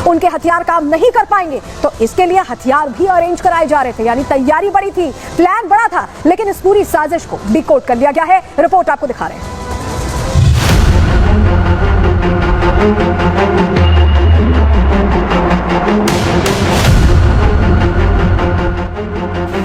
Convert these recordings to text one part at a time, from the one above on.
उनके हथियार काम नहीं कर पाएंगे, तो इसके लिए हथियार भी अरेंज कराए जा रहे थे। यानी तैयारी बड़ी थी, प्लान बड़ा था, लेकिन इस पूरी साजिश को डिकोड कर लिया गया है। रिपोर्ट आपको दिखा रहे हैं।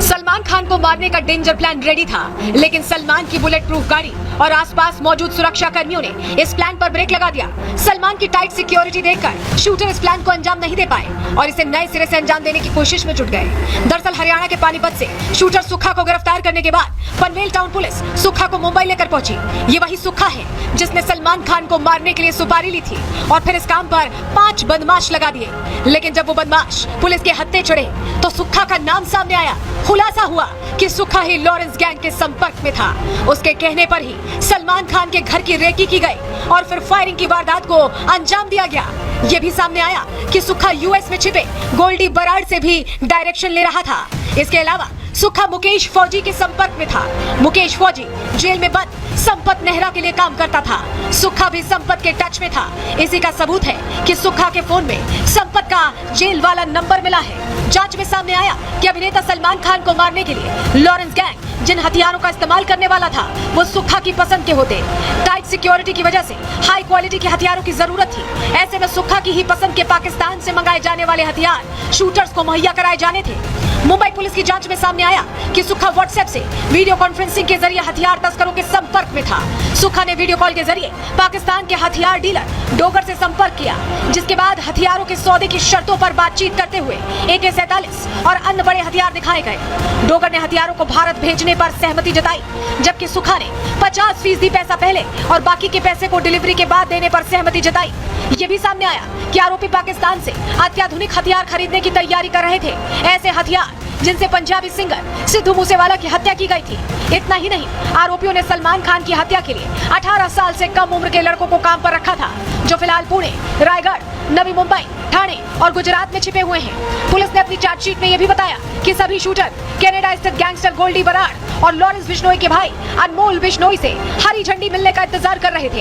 सलमान खान को मारने का डेंजर प्लान रेडी था, लेकिन सलमान की बुलेट प्रूफ गाड़ी और आसपास मौजूद सुरक्षा कर्मियों ने इस प्लान पर ब्रेक लगा दिया। सलमान की टाइट सिक्योरिटी देखकर शूटर इस प्लान को अंजाम नहीं दे पाए और इसे नए सिरे से अंजाम देने की कोशिश में जुट गए। दरअसल हरियाणा के पानीपत से शूटर सुक्खा को गिरफ्तार करने के बाद पनवेल टाउन पुलिस सुक्खा को मुंबई लेकर पहुंची। ये वही सुक्खा है जिसने सलमान खान को मारने के लिए सुपारी ली थी और फिर इस काम पर 5 बदमाश लगा दिए। लेकिन जब वो बदमाश पुलिस के हत्थे चढ़े तो सुक्खा का नाम सामने आया। खुलासा हुआ कि सुक्खा ही लॉरेंस गैंग के संपर्क में था। उसके कहने पर ही सलमान खान के घर की रेकी की गई और फिर फायरिंग की वारदात को अंजाम दिया गया। ये भी सामने आया कि सुक्खा यूएस में छिपे गोल्डी बराड़ से भी डायरेक्शन ले रहा था। इसके अलावा सुक्खा मुकेश फौजी के संपर्क में था। मुकेश फौजी जेल में बंद संपत नेहरा के लिए काम करता था। सुक्खा भी संपत के टच में था। इसी का सबूत है कि सुक्खा के फोन में संपत का जेल वाला नंबर मिला है। जांच में सामने आया कि अभिनेता सलमान खान को मारने के लिए लॉरेंस गैंग जिन हथियारों का इस्तेमाल करने वाला था वो सुक्खा की पसंद के होते। टाइट सिक्योरिटी की वजह से हाई क्वालिटी के हथियारों की जरूरत थी। ऐसे में सुक्खा की ही पसंद के पाकिस्तान से मंगाए जाने वाले हथियार शूटर्स को मुहैया कराए जाने थे। मुंबई पुलिस की जांच में सामने आया कि सुक्खा व्हाट्सएप से वीडियो कॉन्फ्रेंसिंग के जरिए हथियार तस्करों के संपर्क में था। सुक्खा ने वीडियो कॉल के जरिए पाकिस्तान के हथियार डीलर डोगर से संपर्क किया, जिसके बाद हथियारों के सौदे की शर्तों पर बातचीत करते हुए AK-47 और अन्य बड़े हथियार दिखाए गए। डोगर ने हथियारों को भारत भेजने पर सहमति जताई, जबकि सुक्खा ने 50% पैसा पहले और बाकी के पैसे को डिलीवरी के बाद देने पर सहमति जताई। ये भी सामने आया कि आरोपी पाकिस्तान से अत्याधुनिक हथियार खरीदने की तैयारी कर रहे थे। ऐसे हथियार जिनसे पंजाबी सिंगर सिद्धू मूसेवाला की हत्या की गई थी। इतना ही नहीं, आरोपियों ने सलमान खान की हत्या के लिए 18 साल से कम उम्र के लड़कों को काम पर रखा था, जो फिलहाल पुणे, रायगढ़, नवी मुंबई, ठाणे और गुजरात में छिपे हुए हैं। पुलिस ने अपनी चार्जशीट में यह भी बताया कि सभी शूटर कनाडा स्थित गैंगस्टर गोल्डी बराड़ और लॉरेंस बिश्नोई के भाई अनमोल बिश्नोई से हरी झंडी मिलने का इंतजार कर रहे थे।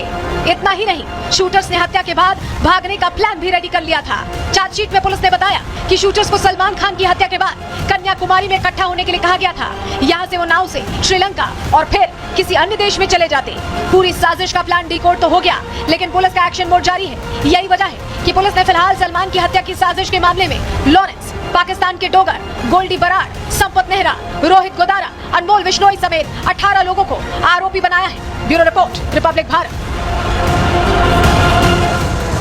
इतना ही नहीं, शूटर्स ने हत्या के बाद भागने का प्लान भी रेडी कर लिया था। चार्जशीट में पुलिस ने बताया कि शूटर्स को सलमान खान की हत्या के बाद कन्याकुमारी में इकट्ठा होने के लिए कहा गया था। यहाँ से वो नाव से श्रीलंका और फिर किसी अन्य देश में चले जाते। पूरी साजिश का प्लान डिकोड तो हो गया, लेकिन पुलिस का एक्शन मोड जारी है। यही वजह है कि पुलिस ने फिलहाल सलमान की हत्या की साजिश के मामले में लॉरेंस, पाकिस्तान के डोगर, गोल्डी बराड़, संपत नेहरा, रोहित गोदारा, अनमोल बिश्नोई समेत 18 लोगों को आरोपी बनाया है। Bureau report, Republic Bharat.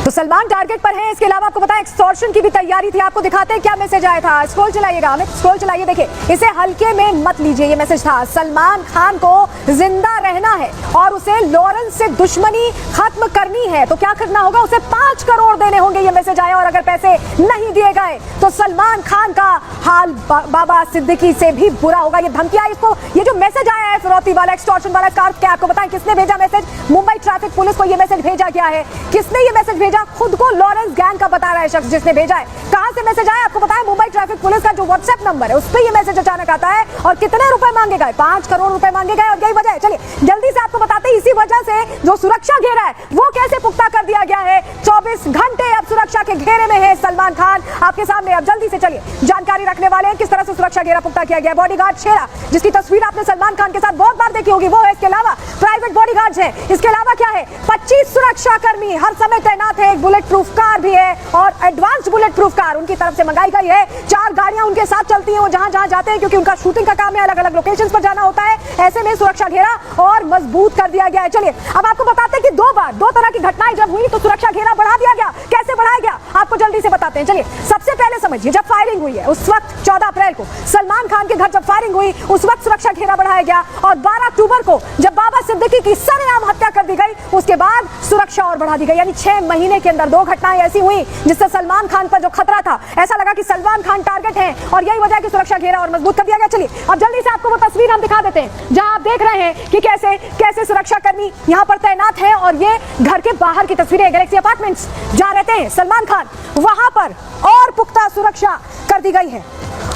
तो सलमान टारगेट पर है। इसके अलावा आपको पता है एक्सटॉर्शन की भी तैयारी थी। आपको दिखाते हैं क्या मैसेज आया था। स्क्रॉल चलाइएगा, अमित स्क्रॉल चलाइए, देखिए इसे हल्के में मत लीजिए। ये मैसेज था, सलमान खान को जिंदा रहना है और उसे लॉरेंस से दुश्मनी खत्म करनी है, तो क्या करना होगा, उसे 5 करोड़ देने होंगे। ये मैसेज आया और अगर पैसे नहीं दिए गए तो सलमान खान का हाल बाबा सिद्दीकी से भी बुरा होगा। ये धमकी आई इसको। ये जो मैसेज आया है फिरौती वाला, एक्सटॉर्शन वाला, क्या आपको बताएं किसने भेजा मैसेज? मुंबई ट्रैफिक पुलिस को ये मैसेज भेजा गया है। किसने ये मैसेज भेजा? खुद को लॉरेंस गैंग का बता रहा है शख्स जिसने भेजा है। कहां से मैसेज आया आपको बताया? मुंबई ट्रैफिक पुलिस का जो व्हाट्सएप नंबर है उस पर ये मैसेज अचानक आता है। और कितने रुपए मांगे गए? 5 करोड़ रुपए मांगे गए। और यही वजह है, चलिए जल्दी से आपको बताते हैं, इसी वजह से जो सुरक्षा घेरा है वो कैसे पुख्ता कर दिया गया है। 24 घंटे अब सुरक्षा के घेरे में है सलमान खान आपके सामने। अब जल्दी से चलिए जानकारी रखने वाले हैं किस तरह से सुरक्षा घेरा पुख्ता किया गया। बॉडीगार्ड शेरा, जिसकी तस्वीर आपने सलमान खान के साथ बहुत बार देखी होगी, वो है। इसके अलावा प्राइवेट बॉडीगार्ड्स हैं। इसके अलावा क्या है, 25 सुरक्षा कर्मी हर समय तैनात है। एक बुलेट प्रूफ कार भी है और एडवांस बुलेट प्रूफ कार उनकी तरफ से मंगाई गई है। 4 गाड़ियां उनके साथ चलती हैं, वो जहां जहां जाते हैं, क्योंकि उनका शूटिंग का काम है, अलग अलग लोकेशंस पर जाना होता है। ऐसे में सुरक्षा घेरा और मजबूत कर दिया गया है। चलिए अब आपको बताते हैं कि 2 तरह की घटनाएं जब हुई तो सुरक्षा घेरा बढ़ा दिया गया। कैसे बढ़ाया गया आपको जल्दी से बताते हैं। चलिए सबसे पहले समझिए, जब फायरिंग हुई है उस वक्त 14 अप्रैल को सलमान खान के घर जब फायरिंग हुई उस वक्त सुरक्षा घेरा बढ़ाया गया। और 12 अक्टूबर को जब बाबा सिद्दीकी की सरेआम हत्या कर दी गई उसके बाद सुरक्षा और बढ़ा दी गई। यानी 6 महीने के अंदर 2 घटनाएं ऐसी हुई जिससे सलमान खान पर जो खतरा था, ऐसा लगा कि सलमान खान टारगेट है और यही वजह है कि सुरक्षा घेरा और मजबूत कर दिया गया। चलिए अब जल्दी से आपको वो तस्वीर हम दिखा देते हैं जहां आप देख रहे हैं कि कैसे कैसे सुरक्षा कर्मी यहां पर तैनात हैं। और ये घर के बाहर की तस्वीरें, गैलेक्सी अपार्टमेंट्स जहां रहते हैं सलमान खान, वहां पर और पुख्ता सुरक्षा कर दी गई है।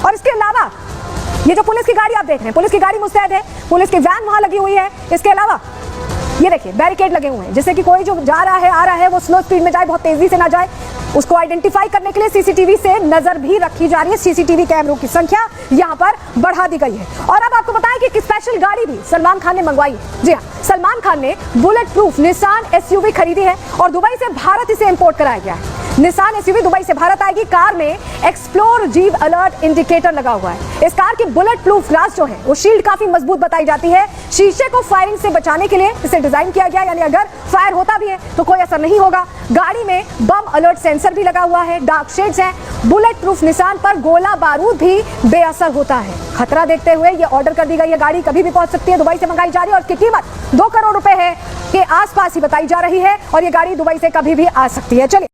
और इसके अलावा ये जो पुलिस की गाड़ी आप देख रहे हैं, पुलिस की गाड़ी मुस्तैद है, पुलिस की वैन वहां लगी हुई है। इसके अलावा ये देखिए बैरिकेड लगे हुए हैं, जिससे कि कोई जो जा रहा है आ रहा है वो स्लो स्पीड में जाए, बहुत तेजी से ना जाए। उसको आइडेंटिफाई करने के लिए सीसीटीवी से नजर भी रखी जा रही है। सीसीटीवी कैमरों की संख्या यहाँ पर बढ़ा दी गई है। और अब आपको बताएं कि एक स्पेशल गाड़ी भी सलमान खान ने मंगवाई है। जी हाँ, सलमान खान ने बुलेट प्रूफ निसान एसयूवी खरीदी है और दुबई से भारत इसे इंपोर्ट कराया गया है। निसान एसयूवी दुबई से भारत आएगी। कार में एक्सप्लोर जीव अलर्ट इंडिकेटर लगा हुआ है। इस कार की बुलेट प्रूफ ग्लास जो है वो शील्ड काफी मजबूत बताई जाती है। शीशे को फायरिंग से बचाने के लिए इसे डिजाइन किया गया, यानी अगर फायर होता भी है तो कोई असर नहीं होगा। गाड़ी में बम अलर्ट सेंसर भी लगा हुआ है, डार्क शेड्स हैं। बुलेट प्रूफ निसान पर गोला बारूद भी बेअसर होता है। खतरा देखते हुए ये ऑर्डर कर दी गई है। गाड़ी कभी भी पहुंच सकती है, दुबई से मंगाई जा रही है और इसकी कीमत 2 करोड़ रुपए है के आसपास ही बताई जा रही है और ये गाड़ी दुबई से कभी भी आ सकती है। चलिए